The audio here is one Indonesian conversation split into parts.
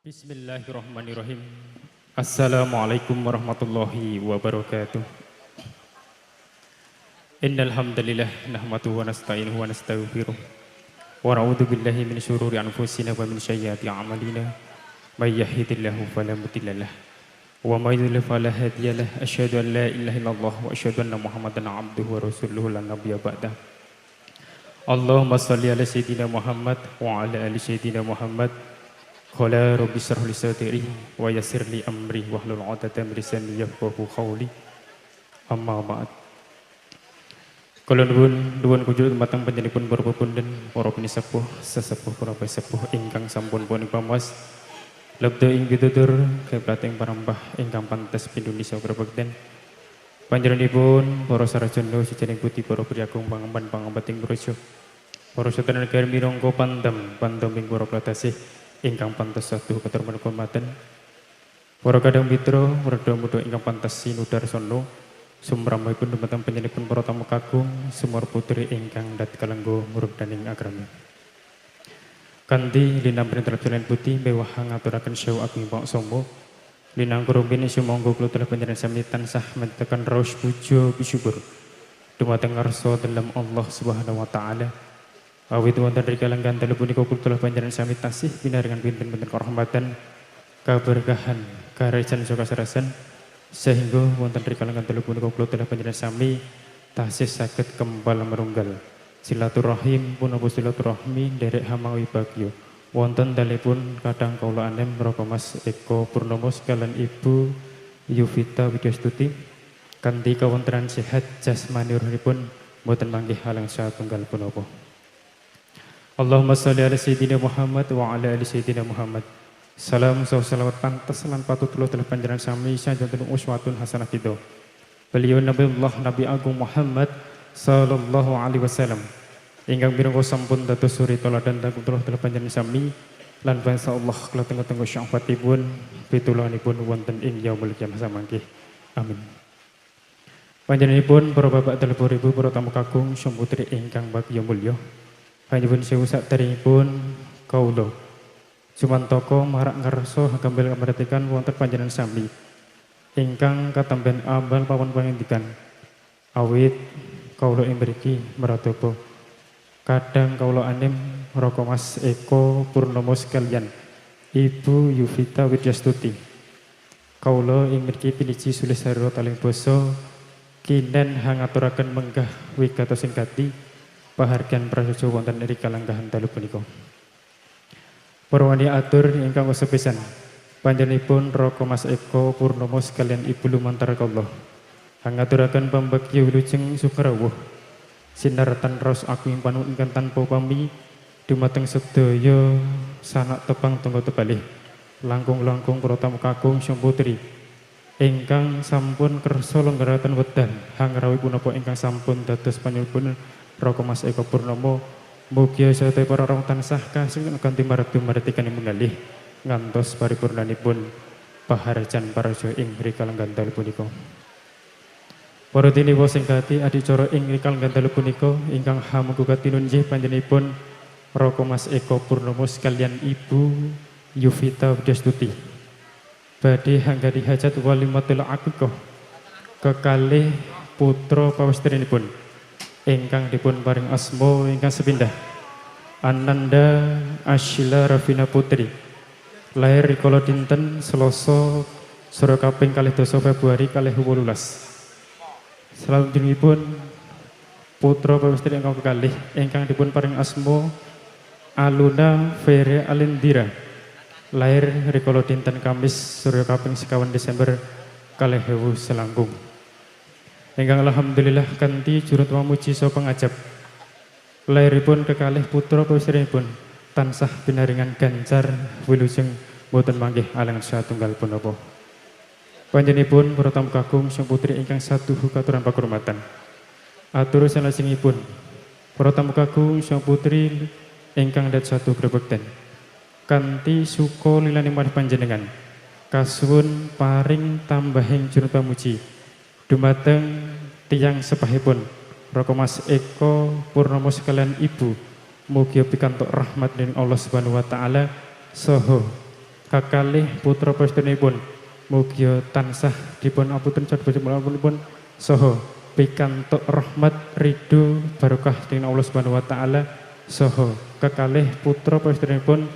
Bismillahirrahmanirrahim. Assalamualaikum warahmatullahi wabarakatuh. Innal hamdalillah nahmaduhu wa nasta'inuhu wa nastaghfiruh. Wa na'udzu billahi min syururi anfusina wa min sayyiati a'malina. May yahdihillahu fala mudhillalah wa may yudlil fala hadiyalah. Asyhadu an la ilaha illallah wa asyhadu anna Muhammadan 'abduhu wa rasuluhu la nabiyya ba'dah. Allahumma shalli ala sayyidina Muhammad wa ala ali sayyidina Muhammad. Qala rabbi shrah li sadri wa yassir li amri wahlul 'uqdatam min lisani yafqahu qawli. Amma ba'd. Kula nuwun kunjuk dumateng panjenenganipun para pepundhen, para pinisepuh, sesepuh para sepuh ingkang sampun pun pamas lebda ing pitutur keprateng parambah ingkang pantes Indonesia grebekten. Panjenenganipun para sarjana sejeneng putih para priyagung pangemban pangambating praja. Para sedherek negari mirangka pandam ing para pratasih ingkang pantes satu keturman kehormatan. Para kadang mitra werda muda ingkang pantes sinudarsana sumramipun dumateng panjenenganipun para tamu kagung sumur putri ingkang dat kalenggo murubdaning agrami. Kanthi linambaran terjalan putih bewah ngaturaken sewu ageng paksama linangkur rumiyin sumangga kula telah panjenengan sami tansah mentekan raos puja bisyukur dumateng ngarsa dalem Allah Subhanahu wa taala. Awit wonten rikala gantel punika kula panjenengan sami tasih pinaringan pinten-pinten rahmatan, kaberkahan, karajan saha kasarasan sehingga wonten rikala gantel punika kula panjenengan sami tasih saged kembal merunggal silaturahim punapa silaturahmi nderek hamawi bagya wonten dalipun kadang kawula anem Raka Mas Eko Purnomo sekalian Ibu Yuvita Widyastuti kanthi kawontenan sehat jasmani ruhipun boten manggih halang satunggal punapa. Allahumma sholli ala sayyidina Muhammad wa ala ali sayyidina Muhammad. Salam salawat pantas lan patut kula telah panjenengan sami sajanten uswatun hasanah kita. Beliau Nabi Agung Muhammad sallallahu alaihi wasallam ingkang mirengga sampun dados suri teladan kula telah panjenengan sami lan bangsa Allah kula tenggo-tenggo syafaatipun pitulanipun wonten ing yaumul qiyamah samangke. Amin. Panjenenganipun para bapak telebur ibu para tamu kakung samputri ingkang bagya mulya. Panjenengan sewu sakderengipun kawula sumantaka marak ngarsa gambil kamaretikan wonten panjenengan sami ingkang katamben ambal pawon pangendikan awit kawula ing mriki maradapa kadang kawula anem Raka Mas Eko Purnomo sekalian Ibu Yuvita Widyastuti kawula ing mriki piniji sulih sarira taling basa kinen hangaturaken menggah wigatos singkati pahargyan prasaja wonten ing kalenggahan dalu punika. Para wani atur ingkang sepisan panjenenganipun Raka Mas Eko Purnomo sekalian Ibu Lumantar Allah hangaturaken pambagya wilujeng sukarawuh sinaratan raos agung panu ingkang tanpa pami dumateng sedaya sanak tepang tunggu tebalih langkung-langkung para tamu kakung samputri ingkang sampun kersa lenggaraken wedan hangrawi punapa ingkang sampun dados panjenenganipun Raka Mas Eko Purnomo mugia sedaya para orang tansah kasing kanthi maratu maretikan mengalih ngantos paripurnanipun paharjan paraja ing rikala gantal punika. Para tiniwa singkati adicara ing rikala gantal punika ingkang hamuga tinunjih panjenenganipun Raka Mas Eko Purnomo sekalian Ibu Yuvita Widyastuti badhe hanggadi hajat walimatul aqiqah kekalih putra pawestrinipun ingkang dipun paring asma ingkang sepindah Ananda Ashila Ravina Putri lahir rikala dinten Selasa sura kaping 2 Februari 2018. Salajengipun putra pawestri ingkang kekalih ingkang dipun paring asma Aluna Vere Alindira lahir rikala dinten Kamis sura kaping 1 Desember 2000 selangkung. Ingkang alhamdulillah kanthi jurut mamuji saha pangajab lairipun kekalih putra pawestrinipun tansah pinaringan ganjar wilujeng boten manggih alangan satunggal punapa. Panjenenganipun para tamu kakung sang putri ingkang saduhu katuran pakurmatan. Atur salajengipun para tamu kakung sang putri ingkang dat satu grebekten kanthi suka lilani marih panjenengan kasuwun paring tambahing jurut pamuji dumateng tiyang sepahipun Raka Mas Eko Purnomo sekalian Ibu mugia pikantuk rahmat dening Allah Subhanahu wa taala saha kakalih putra pestrinipun mugia tansah dipun apunten sadaya saha pikantuk rahmat ridho barokah dening Allah Subhanahu wa taala saha kekalih putra pestrinipun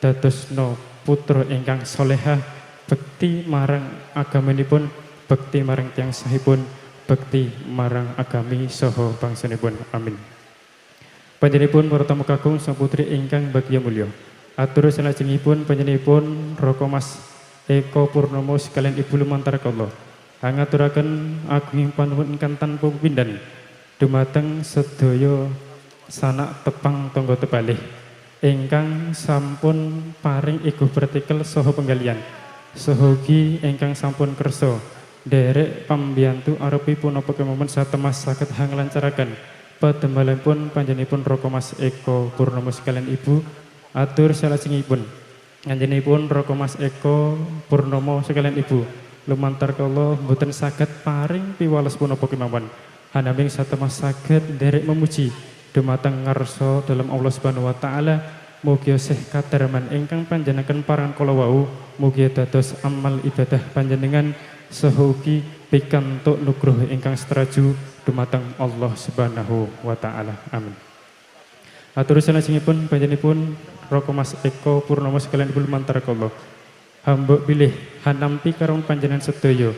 dadosna putra ingkang salehah bekti marang agamanipun bekti marang tiyang sahipun bekti marang agami saha bangsanipun amin. Panjenenganipun para tamu kakung sang putri ingkang bagya mulya atur salajengipun panjenenganipun Raka Mas Eko Purnomo sekalian Ibu Lumantar kala ngaturaken agunging panuwun ingkang tanpa pepindhan dumateng sedaya sanak tepang tangga tebalih ingkang sampun paring iguh partikel saha penggalian saha ugi ingkang sampun kersa nderek pambiyantu arupi punapa kemomen satemas saged nglancaraken pademelanipun panjenenganipun Raka Mas Eko Purnomo sekalian Ibu atur salajengipun panjenenganipun Raka Mas Eko Purnomo sekalian Ibu lumantar kala mboten saged paring piwales punapa kemawon hanaming satemas saged nderek memuji dumateng ngarsa dalam Allah Subhanahu wa taala mugia sih kadarman ingkang panjenengan parangan kala wau mugia dados amal ibadah panjenengan saha ugi pikantuk nugroh ingkang setraju dumateng Allah Subhanahu wa taala amin. Atur salajengipun panjenenganipun Raka Mas Eko Purnomo sekalian Ibu lumantar kala hamba bilih hanampi karong panjenengan sedaya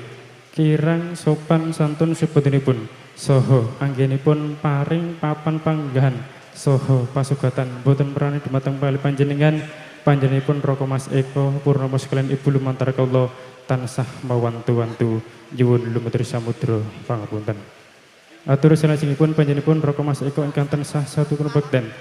kirang sopan santun seputunipun saha anggenipun paring papan panggahan saha pasugatan boten merani dumateng bali panjenenganipun Raka Mas Eko Purnomo sekalian Ibu lumantar kala tansah mawantu-wantu nyuwun lumetur samudra pangapunten. Atur salajengipun panjenenganipun Raka Mas Eko ingkang tansah satunggal bekten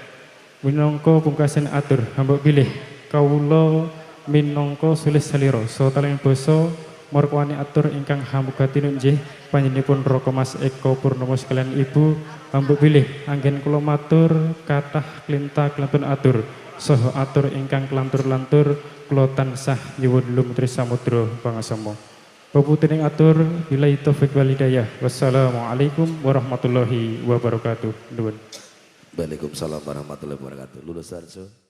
minangka pungkasan atur hamba bilih kawula minangka sulis salira saha taling basa markwani atur ingkang hamugati nunjih panjenenganipun Raka Mas Eko Purnomo sekalian Ibu hamba bilih anggen kula matur kathah klinta kelantun atur saha atur ingkang kelantur-lantur kula tansah nyuwun lumetur samudra pangasama. Peputuning atur billahi taufik wal hidayah. Wassalamualaikum warahmatullahi wabarakatuh. Nuwun. Waalaikumsalam warahmatullahi wabarakatuh. Lulus sarjo.